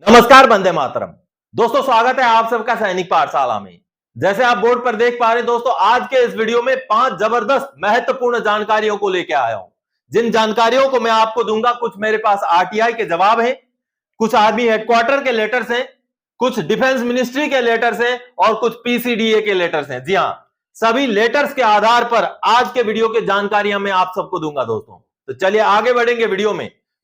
नमस्कार, वंदे मातरम। दोस्तों, स्वागत है आप सबका सैनिक पाठशाला में। जैसे आप बोर्ड पर देख पा रहे हैं दोस्तों, आज के इस वीडियो में 5 जबरदस्त महत्वपूर्ण जानकारियों को लेकर आया हूं। जिन जानकारियों को मैं आपको दूंगा, कुछ मेरे पास आरटीआई के जवाब हैं, कुछ आर्मी हेडक्वार्टर के लेटर्स हैं, कुछ डिफेंस मिनिस्ट्री के लेटर्स हैं और कुछ पीसीडीए के लेटर्स हैं। जी हां, सभी लेटर्स के आधार पर आज के वीडियो की जानकारियां मैं आप सबको दूंगा दोस्तों। तो चलिए आगे बढ़ेंगे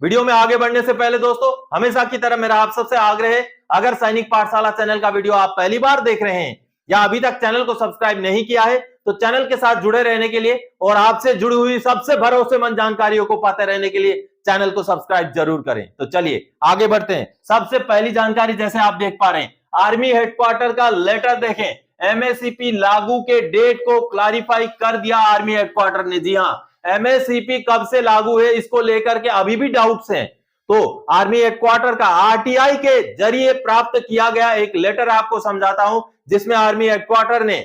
वीडियो में आगे बढ़ने से पहले दोस्तों, हमेशा की तरह मेरा आप सबसे आग्रह है, अगर सैनिक पाठशाला चैनल का वीडियो आप पहली बार देख रहे हैं या अभी तक चैनल को सब्सक्राइब नहीं किया है, तो चैनल के साथ जुड़े रहने के लिए और आपसे जुड़ी हुई सबसे भरोसेमंद जानकारियों को पाते रहने के लिए चैनल को सब्सक्राइब जरूर करें। तो चलिए आगे बढ़ते हैं। सबसे पहली जानकारी, जैसे आप देख पा रहे हैं, आर्मी हेडक्वार्टर का लेटर देखें। एमएससीपी लागू के डेट को क्लैरिफाई कर दिया आर्मी हेडक्वार्टर ने। जी हां, एमएससीपी कब से लागू है, इसको लेकर के अभी भी डाउट्स हैं। तो आर्मी हेडक्वार्टर का आरटीआई के जरिए प्राप्त किया गया एक लेटर आपको समझाता हूं, जिसमें आर्मी हेडक्वार्टर ने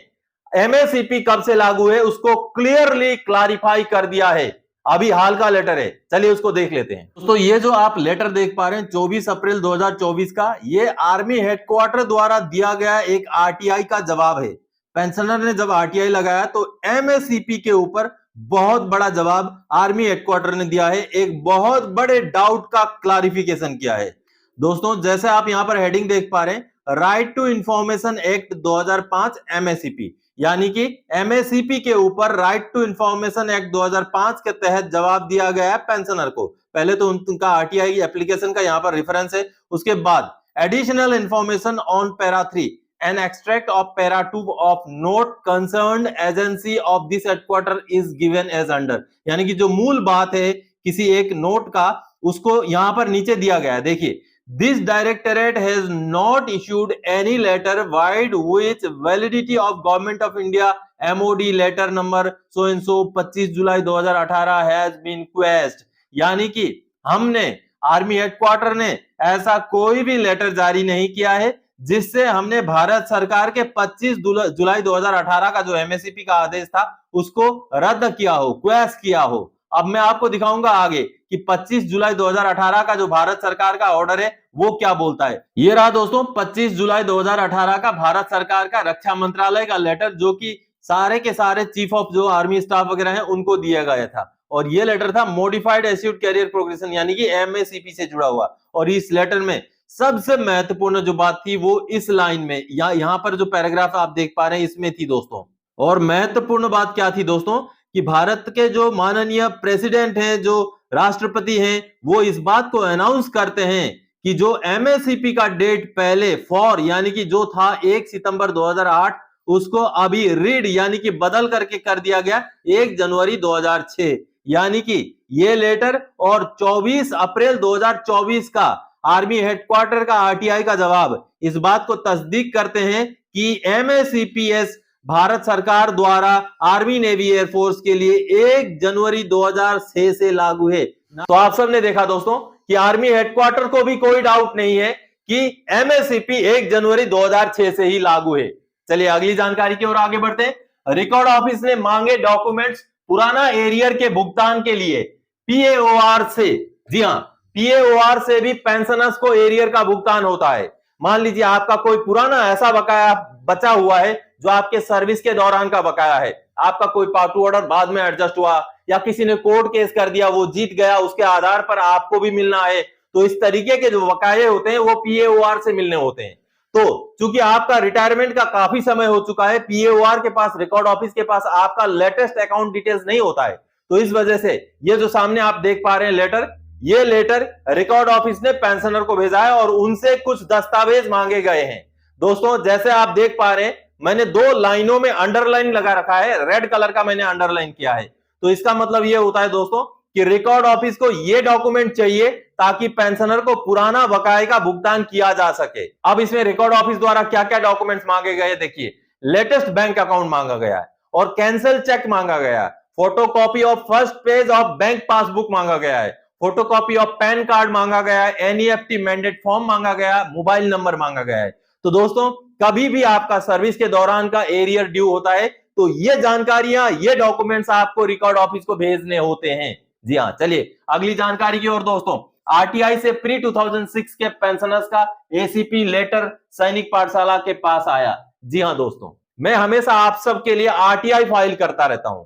एमएससीपी कब से लागू है उसको क्लियरली क्लैरिफाई कर दिया है। अभी हाल का लेटर है, चलिए उसको देख लेते हैं। दोस्तों, ये जो आप लेटर देख पा रहे हैं 24 अप्रैल 2024 का, ये आर्मी हेडक्वार्टर द्वारा दिया गया एक आरटीआई का जवाब है। पेंशनर ने जब आरटीआई लगाया तो एमएससीपी के ऊपर बहुत बड़ा जवाब आर्मी हेडक्वार्टर ने दिया है, एक बहुत बड़े डाउट का क्लैरिफिकेशन किया है। दोस्तों, जैसे आप यहां पर हेडिंग देख पा रहे हैं, right to information act 2005 MSCP, यानी कि एमएससीपी के ऊपर राइट टू इंफॉर्मेशन एक्ट 2005 के तहत जवाब दिया गया है पेंशनर को। पहले तो उनका आरटीआई एप्लीकेशन का यहां पर रेफरेंस है, उसके बाद additional information on para 3 an extract of para 2 of note concerned agency of this headquarter is given as under, यानी कि जो मूल बात है किसी एक नोट का, उसको यहां पर नीचे दिया गया है। देखिए, this directorate has not issued any letter void which validity of government of India MOD letter number so and so 25 July 2018 has been quashed, यानी कि हमने आर्मी हेडक्वार्टर ने ऐसा कोई भी लेटर जारी नहीं किया है जिससे हमने भारत सरकार के 25 जुलाई 2018 का जो एमएससीपी का आदेश था उसको रद्द किया हो, क्वैश किया हो। अब मैं आपको दिखाऊंगा आगे कि 25 जुलाई 2018 का जो भारत सरकार का ऑर्डर है वो क्या बोलता है। ये रहा दोस्तों 25 जुलाई 2018 का भारत सरकार का रक्षा मंत्रालय का लेटर, जो कि सारे के सारे चीफ ऑफ जो आर्मी स्टाफ वगैरह है उनको दिया गया था। और ये लेटर था मॉडिफाइड एस्यूड कैरियर प्रोग्रेशन, यानी कि एमएससीपी से जुड़ा हुआ। और इस लेटर में सबसे महत्वपूर्ण जो बात थी वो इस लाइन में, यहां पर जो पैराग्राफ आप देख पा रहे हैं इसमें थी दोस्तों। और महत्वपूर्ण बात क्या थी दोस्तों, कि भारत के जो माननीय प्रेसिडेंट हैं, जो राष्ट्रपति हैं, वो इस बात को अनाउंस करते हैं कि जो एमएससीपी का डेट पहले फॉर, यानी कि जो था 1 सितंबर 2008, उसको अभी रीड यानी कि बदल करके कर दिया गया 1 जनवरी 2006। यानी कि ये लेटर और 24 अप्रैल 2024 का आर्मी हेडक्वार्टर का आरटीआई का जवाब इस बात को तस्दीक करते हैं कि एमएससीपीएस भारत सरकार द्वारा आर्मी नेवी एयरफोर्स के लिए 1 जनवरी 2006 से लागू है। तो आप सबने देखा दोस्तों कि आर्मी हेडक्वार्टर को भी कोई डाउट नहीं है कि एमएससीपी 1 जनवरी 2006 से ही लागू है। चलिए अगली जानकारी की ओर आगे बढ़ते हैं। रिकॉर्ड ऑफिस ने मांगे डॉक्यूमेंट्स पुराना एरियर के भुगतान के लिए पीएओआर से। जी हां, पीएओआर से भी पेंशनर्स को एरियर का भुगतान होता है। मान लीजिए आपका कोई पुराना ऐसा बकाया बचा हुआ है जो आपके सर्विस के दौरान का बकाया है, आपका कोई पार्टू ऑर्डर बाद में एडजस्ट हुआ या किसी ने कोर्ट केस कर दिया, वो जीत गया, उसके आधार पर आपको भी मिलना है, तो इस तरीके के जो बकाये होते हैं वो पीएओआर से मिलने होते हैं। तो चूंकि आपका रिटायरमेंट का काफी समय हो चुका है, पीएओआर के पास, रिकॉर्ड ऑफिस के पास आपका लेटेस्ट अकाउंट डिटेल्स नहीं होता है, तो इस वजह से ये जो सामने आप देख पा रहे हैं लेटर, ये लेटर रिकॉर्ड ऑफिस ने पेंशनर को भेजा है और उनसे कुछ दस्तावेज मांगे गए हैं। दोस्तों, जैसे आप देख पा रहे हैं, मैंने 2 लाइनों में अंडरलाइन लगा रखा है, रेड कलर का मैंने अंडरलाइन किया है। तो इसका मतलब ये होता है दोस्तों कि रिकॉर्ड ऑफिस को ये डॉक्यूमेंट चाहिए ताकि पेंशनर को पुराना बकाये का भुगतान किया जा सके। अब इसमें रिकॉर्ड ऑफिस द्वारा क्या क्या डॉक्यूमेंट्स मांगे गए, देखिए, लेटेस्ट बैंक अकाउंट मांगा गया है और कैंसिल चेक मांगा गया है, photocopy of first page of bank passbook मांगा गया है, फोटोकॉपी ऑफ पैन कार्ड मांगा गया है, एनईएफटी मैंडेट फॉर्म मांगा गया है, मोबाइल नंबर मांगा गया है। तो दोस्तों, कभी भी आपका सर्विस के दौरान का एरियर ड्यू होता है तो ये जानकारियां, ये डॉक्यूमेंट्स आपको रिकॉर्ड ऑफिस को भेजने होते हैं। जी हां, चलिए अगली जानकारी की ओर दोस्तों। आरटीआई से प्री 2006 के पेंशनर्स का एसीपी लेटर सैनिक पाठशाला के पास आया। जी हां दोस्तों, मैं हमेशा आप सबके लिए आरटीआई फाइल करता रहता हूं।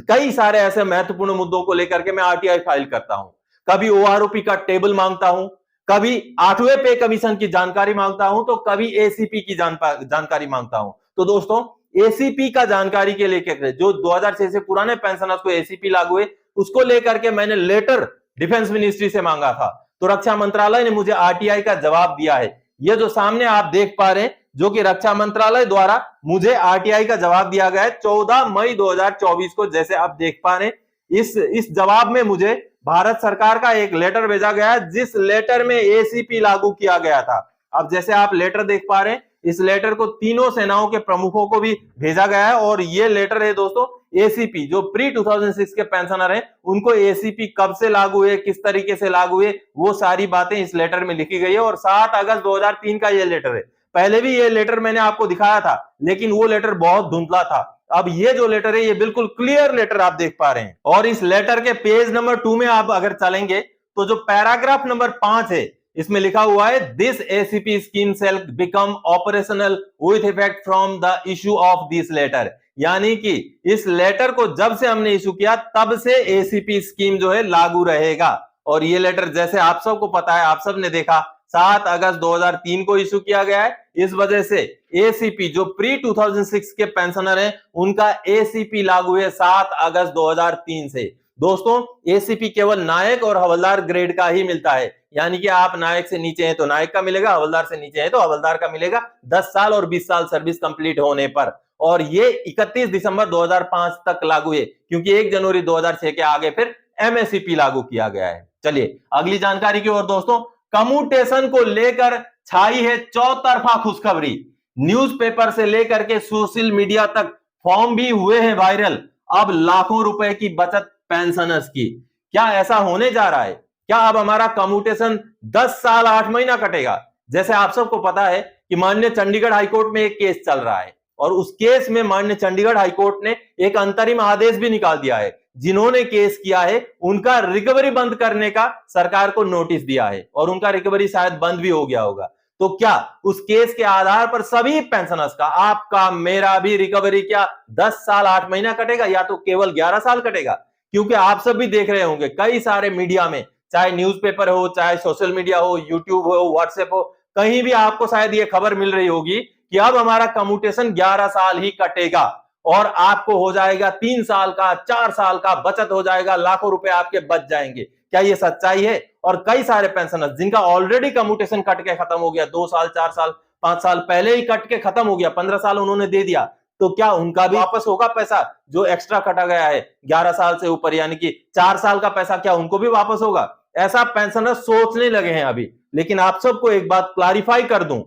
कई सारे ऐसे महत्वपूर्ण मुद्दों को लेकर के मैं आरटीआई फाइल करता हूं। कभी ओआरओपी का टेबल मांगता हूं, कभी 8वें पे कमीशन की जानकारी मांगता हूं, तो कभी एसीपी की जानकारी मांगता हूं। तो दोस्तों, एसीपी का जानकारी के लेकर जो 2006 से पुराने पेंशनर्स को एसीपी लागू हुए, उसको लेकर के मैंने लेटर डिफेंस मिनिस्ट्री से मांगा था। तो रक्षा मंत्रालय ने मुझे आरटीआई का जवाब दिया है। ये जो सामने आप देख पा रहे हैं, जो कि रक्षा मंत्रालय द्वारा मुझे आरटीआई का जवाब दिया गया है 14 मई 2024 को। जैसे आप देख पा रहे हैं, इस जवाब में मुझे भारत सरकार का एक लेटर भेजा गया है, जिस लेटर में एसीपी लागू किया गया था। अब जैसे आप लेटर देख पा रहे हैं, इस लेटर को तीनों सेनाओं के प्रमुखों को भी भेजा गया है। और ये लेटर है दोस्तों, एसीपी जो प्री 2006 के पेंशनर हैं, उनको एसीपी कब से लागू हुए, किस तरीके से लागू हुए, वो सारी बातें इस लेटर में लिखी गई है। और 7 अगस्त 2003 का ये लेटर है। पहले भी ये लेटर मैंने आपको दिखाया था, लेकिन वो लेटर बहुत धुंधला था। अब ये जो लेटर है, ये बिल्कुल क्लियर लेटर आप देख पा रहे हैं। और इस लेटर के पेज नंबर 2 में आप अगर चलेंगे, तो जो पैराग्राफ नंबर 5 है, इसमें लिखा हुआ है, this ACP scheme shall become operational with effect from the issue of this letter. यानी कि इस लेटर को जब से हमने इशू किया, तब से एसीपी स्कीम जो है लागू रहेगा। और ये लेटर जैसे आप सबको पता है, आप सब ने देखा, 7 अगस्त 2003 को इशू किया गया है। इस वजह से एसीपी जो प्री 2006 के पेंशनर हैं, उनका एसीपी लागू है 7 अगस्त 2003 से। दोस्तों, एसीपी केवल नायक और हवलदार ग्रेड का ही मिलता है। यानी कि आप नायक से नीचे हैं तो नायक का मिलेगा, हवलदार से नीचे हैं तो हवलदार का मिलेगा 10 साल और 20 साल सर्विस कंप्लीट होने पर। और ये 31 दिसंबर 2005 तक लागू है, क्योंकि 1 जनवरी 2006 के आगे फिर एमएससीपी लागू किया गया है। चलिए अगली जानकारी की ओर दोस्तों, कम्यूटेशन को लेकर छाई है चौतरफा खुशखबरी। न्यूज़पेपर से लेकर के सोशल मीडिया तक फॉर्म भी हुए हैं वायरल। अब लाखों रुपए की बचत पेंशनर्स की। क्या ऐसा होने जा रहा है? क्या अब हमारा कम्यूटेशन 10 साल 8 महीना कटेगा? जैसे आप सबको पता है कि माननीय चंडीगढ़ हाईकोर्ट में एक केस चल रहा है, और उस केस में माननीय चंडीगढ़ हाईकोर्ट ने एक अंतरिम आदेश भी निकाल दिया है। जिन्होंने केस किया है, उनका रिकवरी बंद करने का सरकार को नोटिस दिया है, और उनका रिकवरी शायद बंद भी हो गया होगा। तो क्या उस केस के आधार पर सभी पेंशनर्स का, आपका मेरा भी रिकवरी क्या 10 साल 8 महीना कटेगा, या तो केवल 11 साल कटेगा? क्योंकि आप सब भी देख रहे होंगे, कई सारे मीडिया में, चाहे न्यूज़पेपर हो, चाहे सोशल मीडिया हो, यूट्यूब हो, व्हाट्सएप हो, कहीं भी आपको शायद ये खबर मिल रही होगी कि अब हमारा कम्यूटेशन 11 साल ही कटेगा, और आपको हो जाएगा 3 साल का, 4 साल का बचत हो जाएगा, लाखों रुपए आपके बच जाएंगे। क्या ये सच्चाई है? और कई सारे पेंशनर्स जिनका ऑलरेडी कम्यूटेशन कट के खत्म हो गया, 2 साल 4 साल 5 साल पहले ही कट के खत्म हो गया, 15 साल उन्होंने दे दिया, तो क्या उनका भी वापस होगा पैसा जो एक्स्ट्रा कटा गया है 11 साल से ऊपर, यानी कि 4 साल का पैसा, क्या उनको भी वापस होगा? ऐसा पेंशनर सोचने लगे हैं अभी। लेकिन आप सबको एक बात क्लैरिफाई कर दूं,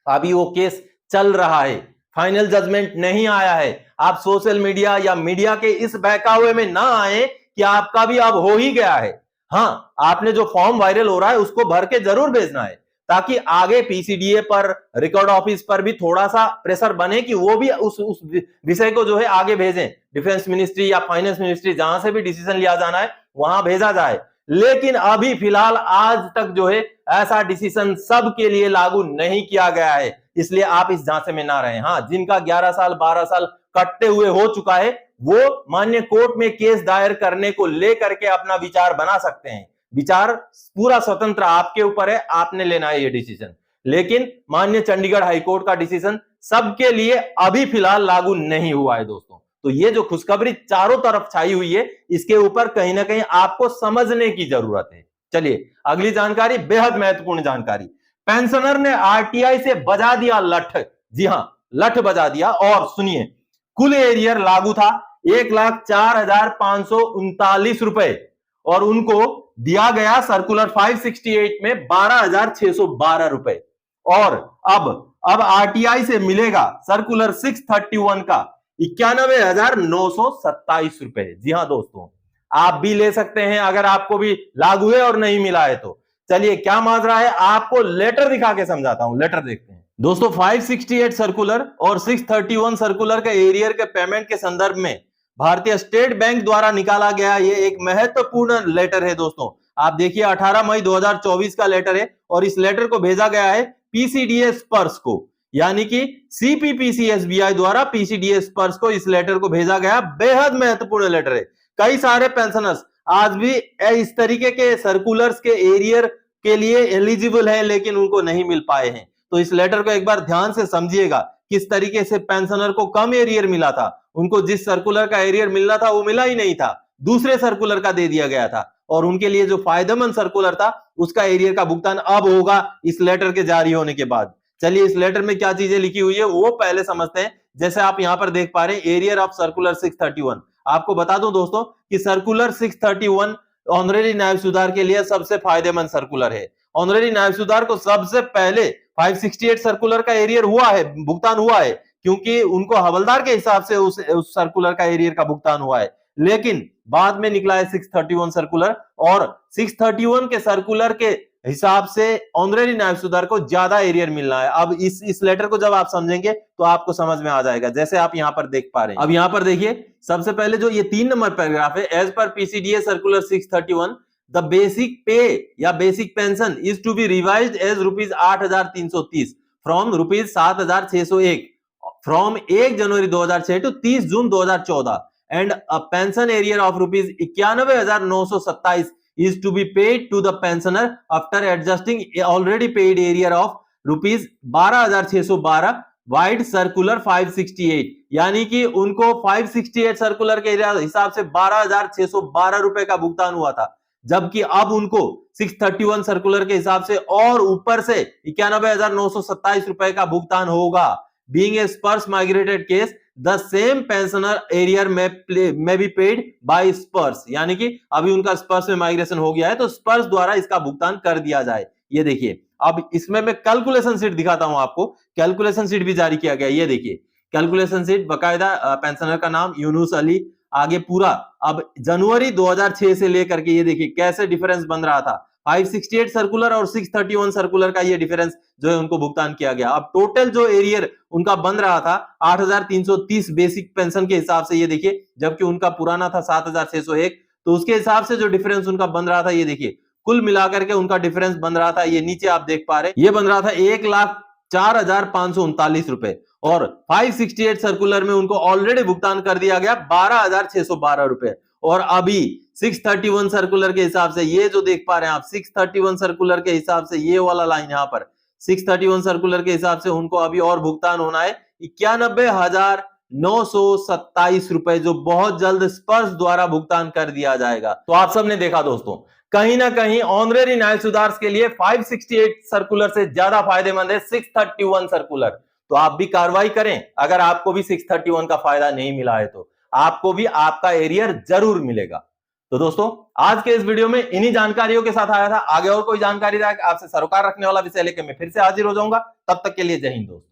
अभी वो केस चल रहा है, फाइनल जजमेंट नहीं आया है। आप सोशल मीडिया या मीडिया के इस बहकावे में ना आए कि आपका भी अब हो ही गया है। हाँ, आपने जो फॉर्म वायरल हो रहा है उसको भर के जरूर भेजना है, ताकि आगे पीसीडीए पर, रिकॉर्ड ऑफिस पर भी थोड़ा सा प्रेशर बने कि वो भी उस विषय को जो है आगे भेजें। डिफेंस मिनिस्ट्री या फाइनेंस मिनिस्ट्री, जहां से भी डिसीजन लिया जाना है वहां भेजा जाए। लेकिन अभी फिलहाल आज तक जो है ऐसा डिसीजन सबके लिए लागू नहीं किया गया है, इसलिए आप इस झांसे में ना रहें। हाँ, जिनका 11 साल 12 साल कटते हुए हो चुका है, वो माननीय कोर्ट में केस दायर करने को लेकर के अपना विचार बना सकते हैं। विचार पूरा स्वतंत्र आपके ऊपर है, आपने लेना है ये डिसीजन। लेकिन माननीय चंडीगढ़ हाईकोर्ट का डिसीजन सबके लिए अभी फिलहाल लागू नहीं हुआ है दोस्तों। तो ये जो खुशखबरी चारों तरफ छाई हुई है, इसके ऊपर कहीं ना कहीं आपको समझने की जरूरत है। चलिए अगली जानकारी, बेहद महत्वपूर्ण जानकारी। पेंशनर ने आरटीआई से बजा दिया लठ। जी हां, लठ बजा दिया। और सुनिए, कुल एरियर लागू था 1,04,539 रुपए, और उनको दिया गया सर्कुलर 568 में 12,612 रुपए। और अब आरटीआई से मिलेगा सर्कुलर 631 का 91,927 रुपए। जी हां दोस्तों, आप भी ले सकते हैं अगर आपको भी लागू है और नहीं मिला है तो। चलिए क्या माजरा है, आपको लेटर दिखा के समझाता हूं। लेटर देखते हैं दोस्तों। 568 सर्कुलर और 631 सर्कुलर के एरियर के पेमेंट के संदर्भ में भारतीय स्टेट बैंक द्वारा निकाला गया ये एक महत्वपूर्ण लेटर है दोस्तों। आप देखिए 18 मई 2024 का लेटर है और इस लेटर को भेजा गया है पीसीडीएस स्पर्श को, यानी कि सीपीपीसीएसबीआई द्वारा पीसीडीएस स्पर्श को इस लेटर को भेजा गया। बेहद महत्वपूर्ण लेटर है। कई सारे पेंशनर्स आज भी इस तरीके के सर्कुलर्स के एरियर के लिए एलिजिबल हैं लेकिन उनको नहीं मिल पाए हैं। तो इस लेटर को एक बार ध्यान से समझिएगा, किस तरीके से पेंशनर को कम एरियर मिला था, उनको जिस सर्कुलर का एरियर मिलना था वो मिला ही नहीं था, दूसरे सर्कुलर का दे दिया गया था और उनके लिए जो फायदेमंद सर्कुलर था उसका एरियर का भुगतान अब होगा इस लेटर के जारी होने के बाद। चलिए इस लेटर में क्या चीजें लिखी हुई है वो पहले समझते हैं। जैसे आप यहां पर देख पा रहे हैं एरियर ऑफ सर्कुलर 631। आपको बता दूं दोस्तों कि सर्कुलर 631 ऑनरेरी नायब सुधार के लिए सबसे फायदेमंद सर्कुलर है। ऑनरेरी नायब सुधार को सबसे पहले 568 सर्कुलर का एरियर हुआ है, भुगतान हुआ है, क्योंकि उनको हवलदार के हिसाब से उस सर्कुलर का एरियर का भुगतान हुआ है। लेकिन बाद में निकला है 631 सर्कुलर और 631 के सर्कुलर के हिसाब से ऑनरेरी नायब सुधार को ज्यादा एरियर मिलना है। अब इस लेटर को जब आप समझेंगे तो आपको समझ में आ जाएगा, जैसे आप यहां पर देख पा रहे हैं। अब यहां पर देखिए सबसे पहले जो ये 3 नंबर पैराग्राफ है, as per पीसीडीएस circular 631 the basic pay या basic pension is to be revised as rupees 8,330 from rupees 7,601 from 1 January 2006 to 30 June 2014 and a pension arrear of rupees 91,927 is to be paid to the pensioner after adjusting already paid area of rupees 12,612 wide circular 568, यानी कि उनको 568 circular के हिसाब से 12,612 रुपए का भुगतान हुआ था, जबकि अब उनको 631 सर्कुलर के हिसाब से और ऊपर से 91,927 रुपए का भुगतान होगा। बीइंग ए स्पर्श migrated case the same pensioner arrear में बी पेड बाय स्पर्श, यानी कि अभी उनका स्पर्श में माइग्रेशन हो गया है तो स्पर्श द्वारा इसका भुगतान कर दिया जाए। ये देखिए अब इसमें मैं कैलकुलेशन शीट दिखाता हूं आपको, कैलकुलेशन शीट भी जारी किया गया। ये देखिए कैलकुलेशन शीट, बकायदा पेंशनर का नाम यूनुस अली, आगे पूरा अब जनवरी 2006 से लेकर के ये देखिए कैसे डिफरेंस बन रहा था। 568 सर्कुलर और 631 सर्कुलर का ये डिफरेंस जो है उनको भुगतान किया गया। अब टोटल जो एरियर उनका बन रहा था 8,330 बेसिक पेंशन के हिसाब से, ये देखिए, जबकि उनका पुराना था 7,601, तो उसके हिसाब से जो डिफरेंस उनका बन रहा था ये देखिए कुल मिलाकर के उनका डिफरेंस बन रहा था, ये नीचे आप देख पा रहे हैं, ये बन रहा था 1,04,539 रुपए और 568 सर्कुलर में उनको ऑलरेडी भुगतान कर दिया गया 12,612 रुपए। और अभी 631 सर्कुलर के हिसाब से ये जो देख पा रहे हैं आप, 631 सर्कुलर के हिसाब से ये वाला लाइन यहां पर 631 सर्कुलर के हिसाब से उनको अभी और भुगतान होना है 91,927 रुपए, जो बहुत जल्द स्पर्श द्वारा भुगतान कर दिया जाएगा। तो आप सबने देखा दोस्तों, कहीं ना कहीं ऑनरेरी नायब सुधार के लिए 568 सर्कुलर से ज्यादा फायदेमंद है 631 सर्कुलर। तो आप भी कार्रवाई करें, अगर आपको भी 631 का फायदा नहीं मिला है तो आपको भी आपका एरियर जरूर मिलेगा। तो दोस्तों आज के इस वीडियो में इन्हीं जानकारियों के साथ आया था। आगे और कोई जानकारी आपसे सरोकार रखने वाला विषय लेकर मैं फिर से हाजिर हो जाऊंगा। तब तक के लिए जय हिंद दोस्तों।